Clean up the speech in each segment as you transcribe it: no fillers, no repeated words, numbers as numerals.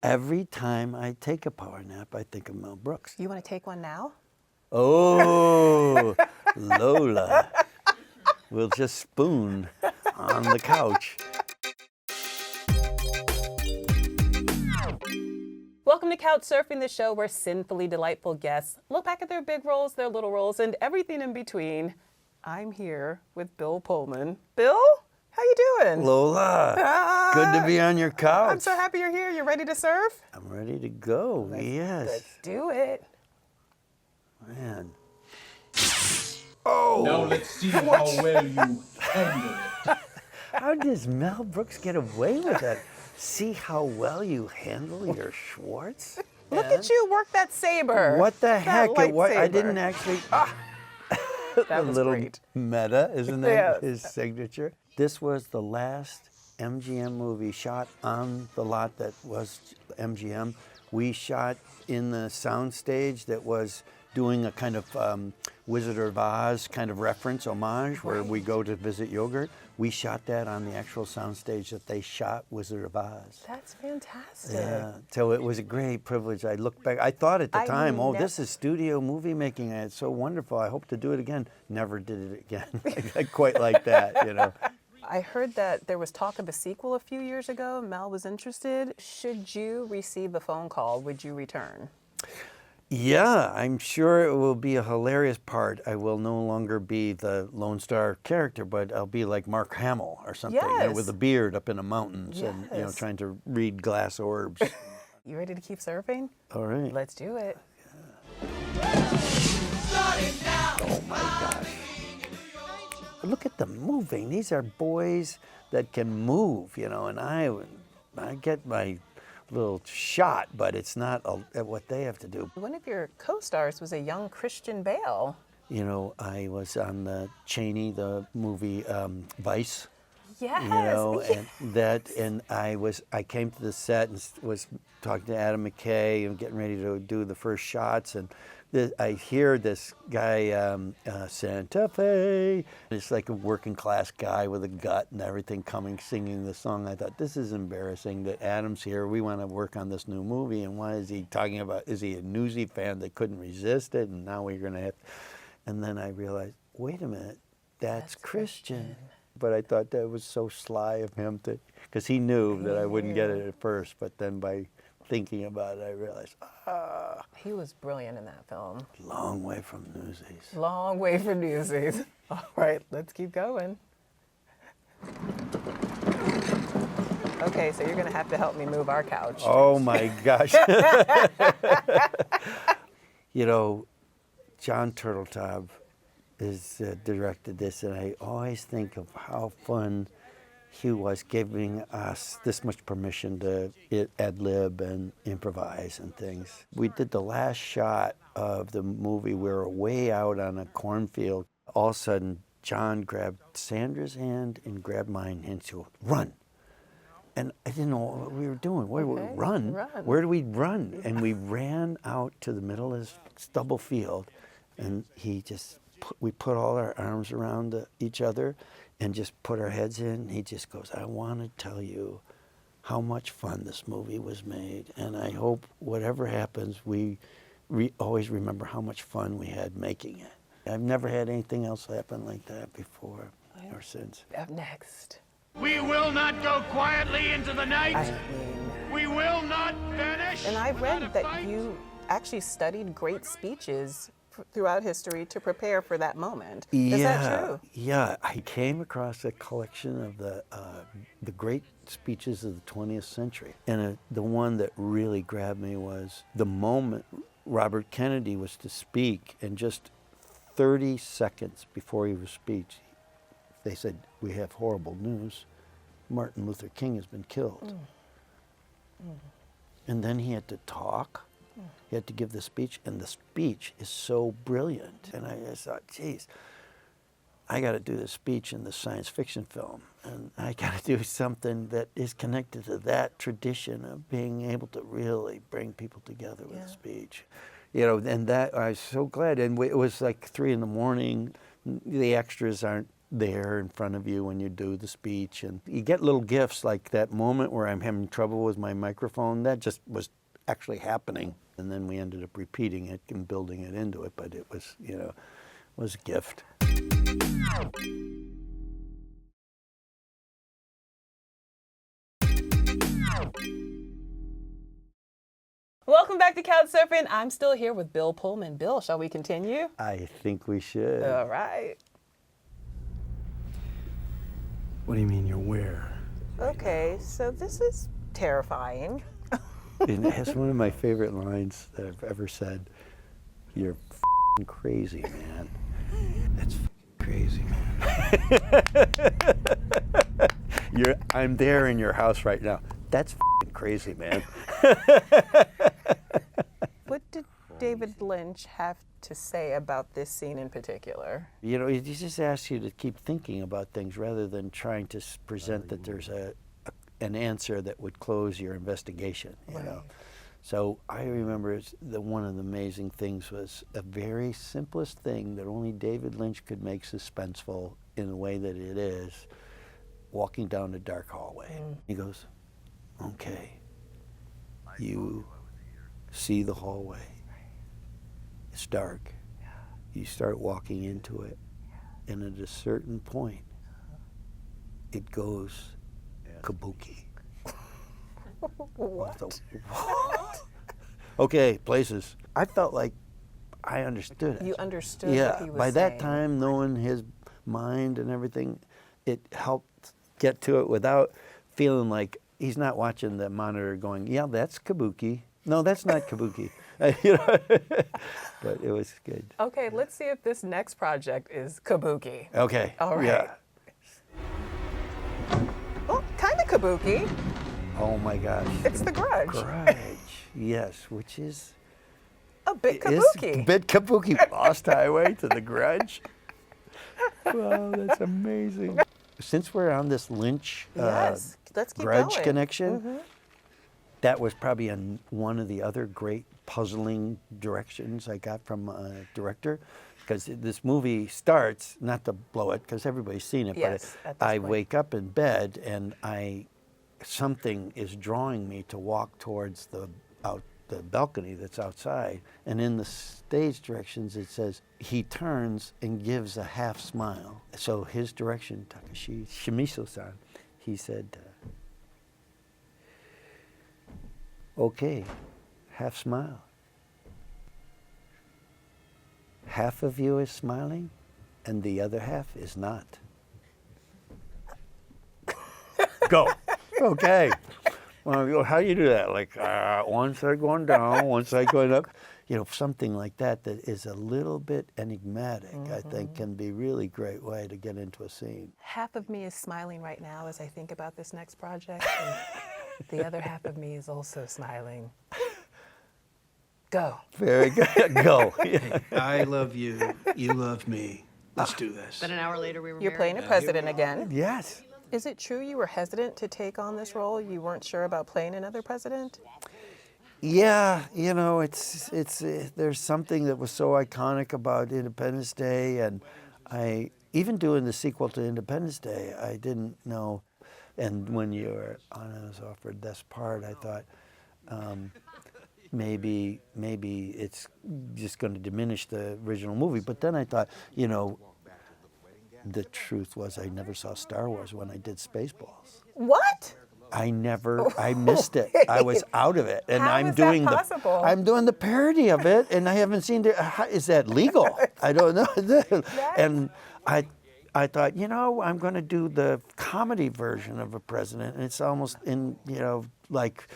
Every time I take a power nap, I think of Mel Brooks. You want to take one now? Oh, Lola. We'll just spoon on the couch. Welcome to Couch Surfing, the show where sinfully delightful guests look back at their big roles, their little roles, and everything in between. I'm here with Bill Pullman. Bill, how you doing? Lola, good to be on your couch. I'm so happy you're here. You ready to surf? I'm ready to go, yes. Let's do it. Man. Now let's see how well you handle it. How does Mel Brooks get away with that? See how well you handle your Schwartz? Look at you work that saber. What the heck? I didn't lightsaber. actually. That A was little great. meta, isn't that Yes. his signature? This was the last MGM movie shot on the lot that was MGM. We shot in the soundstage that was doing a kind of Wizard of Oz kind of reference, homage, where we go to visit yogurt. We shot that on the actual soundstage that they shot Wizard of Oz. That's fantastic. Yeah, so it was a great privilege. I look back, I thought at the I time, oh, nev- this is studio movie making, and it's so wonderful. I hope to do it again. Never did it again. Quite like that, you know. I heard that there was talk of a sequel a few years ago. Mel was interested. Should you receive a phone call, would you return? Yeah, I'm sure it will be a hilarious part. I will no longer be the Lone Star character, but I'll be like Mark Hamill or something, you know, Yes. with a beard up in the mountains and, you know, Yes. trying to read glass orbs. You ready to keep surfing? All right. Let's do it. Oh my gosh. Look at them moving. These are boys that can move, you know, and I get my little shot, but it's not what they have to do. One of your co-stars was a young Christian Bale. You know, I was on the Cheney, the movie Vice. Yes. You know, yes. and I came to the set and was talking to Adam McKay and getting ready to do the first shots, and I hear this guy, Santa Fe. It's like a working class guy with a gut and everything coming, singing the song. I thought, this is embarrassing that Adam's here. We want to work on this new movie, and why is he talking about, is he a Newsie fan that couldn't resist it, and now we're going to have, and then I realized, wait a minute, that's Christian. But I thought that was so sly of him to, because he knew that I wouldn't get it at first, but then by thinking about it, I realized, He was brilliant in that film. long way from Newsies. Long way from Newsies. All right, let's keep going. Okay, so you're going to have to help me move our couch. Oh my gosh. You know, John Turteltaub has directed this, and I always think of how fun he was giving us this much permission to ad-lib and improvise and things. We did the last shot of the movie. We were way out on a cornfield. All of a sudden, John grabbed Sandra's hand and grabbed mine and said, run. And I didn't know what we were doing. Run? Where do we run? And we ran out to the middle of this stubble field, and we put all our arms around each other and just put our heads in. He just goes, I want to tell you how much fun this movie was made, and I hope whatever happens, we always remember how much fun we had making it. I've never had anything else happen like that before or since. Up next. We will not go quietly into the night. I mean, We will not vanish. and I without read a that fight. you actually studied great speeches throughout history to prepare for that moment. Yeah, Is that true? Yeah, I came across a collection of the great speeches of the 20th century, and the one that really grabbed me was the moment Robert Kennedy was to speak, and just 30 seconds before he was speech, they said, we have horrible news. Martin Luther King has been killed. And then he had to talk. He had to give the speech, and the speech is so brilliant. And I just thought, geez, I got to do this speech in the science fiction film, and I got to do something that is connected to that tradition of being able to really bring people together with a speech. You know, and that I was so glad. And it was like 3 in the morning. The extras aren't there in front of you when you do the speech. And you get little gifts like that moment where I'm having trouble with my microphone. That just was actually happening. And then we ended up repeating it and building it into it. But it was, you know, was a gift. Welcome back to Couch Surfing. I'm still here with Bill Pullman. Bill, shall we continue? I think we should. All right. What do you mean you're where? Okay, so this is terrifying. And it's one of my favorite lines that I've ever said. You're f***ing crazy, man. That's crazy, man. I'm there in your house right now. That's f***ing crazy, man. What did David Lynch have to say about this scene in particular? You know, he just asks you to keep thinking about things rather than trying to present that there's an answer that would close your investigation, you know. So I remember one of the amazing things was a very simplest thing that only David Lynch could make suspenseful in the way that it is, walking down a dark hallway. He goes, okay, you see the hallway. It's dark. You start walking into it, and at a certain point, it goes kabuki. What? Okay, places. I felt like I understood it. You understood what Yeah, he was by saying. that time, knowing his mind and everything, it helped get to it without feeling like he's not watching the monitor going, yeah, that's kabuki. No, that's not kabuki. You know? But it was good. Okay, let's see if this next project is kabuki. Okay. All right. Yeah. Oh, kind of kabuki. Oh my gosh. It's the Grudge. Grudge. Yes, which is A bit is kabuki. bit kabuki. Lost Highway to the Grudge. Wow, that's amazing. Since we're on this Lynch Yes, let's keep Grudge going. connection, that was probably one of the other great puzzling directions I got from a director. Because this movie starts, not to blow it, because everybody's seen it, Yes, but at this I point. wake up in bed and something is drawing me to walk towards the balcony that's outside. And in the stage directions, it says, he turns and gives a half smile. So his direction, Takashi Shimizu-san, he said, okay, half smile. Half of you is smiling, and the other half is not. Go. Okay. Well, how do you do that? Like one side going down, one side going up. You know, something like that that is a little bit enigmatic, I think, can be a really great way to get into a scene. Half of me is smiling right now as I think about this next project, and the other half of me is also smiling. Go. Very good. Go. Yeah. I love you. You love me. Let's do this. But an hour later, we were You're married. playing a president again. Yes. Is it true you were hesitant to take on this role? You weren't sure about playing another president? Yeah, you know, there's something that was so iconic about Independence Day, and even doing the sequel to Independence Day, I didn't know. And when I was offered this part, I thought maybe it's just going to diminish the original movie. But then I thought, you know, the truth was I never saw Star Wars when I did Spaceballs. What? I missed it. I was out of it, and How I'm is that doing possible? I'm doing the parody of it, and I haven't seen it. Is that legal? I don't know. And I thought, you know, I'm going to do the comedy version of a president, and it's almost like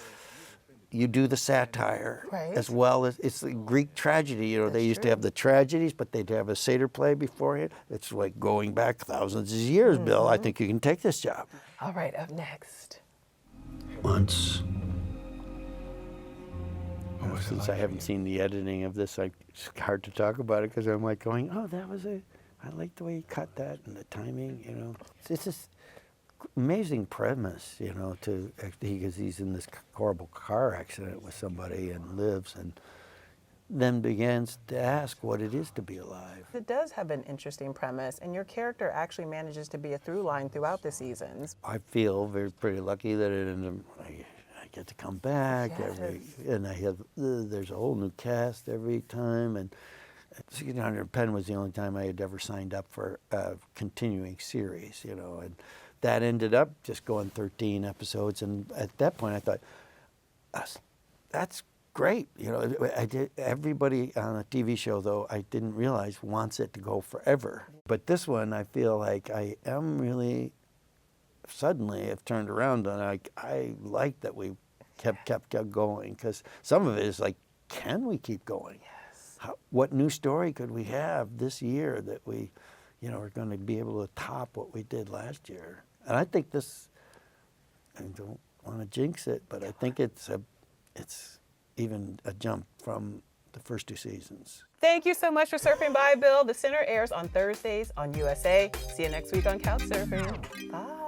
you do the satire Right. as well as it's the Greek tragedy. You know, they used to have the tragedies, but they'd have a satyr play beforehand. It's like going back thousands of years, Bill. I think you can take this job. All right, up next. Once. Since I haven't seen the editing of this, it's hard to talk about it because I'm like going, oh, I like the way he cut that and the timing, you know. It's this amazing premise, you know, because he's in this horrible car accident with somebody and lives, and then begins to ask what it is to be alive. It does have an interesting premise, and your character actually manages to be a through line throughout the seasons. I feel pretty lucky that I get to come back and I have there's a whole new cast every time, and 1600 PENN was the only time I had ever signed up for a continuing series, you know, and that ended up just going 13 episodes, and at that point I thought, that's great, you know. Everybody on a TV show, though, I didn't realize wants it to go forever. But this one, I feel like I am really suddenly have turned around, and I like that we kept going, because some of it is like, can we keep going? Yes. What new story could we have this year that we, you know, are going to be able to top what we did last year? And I think this, I don't want to jinx it, but I think it's even a jump from the first 2 seasons. Thank you so much for surfing by, Bill. The Center airs on Thursdays on USA. See you next week on Couch Surfing. Bye.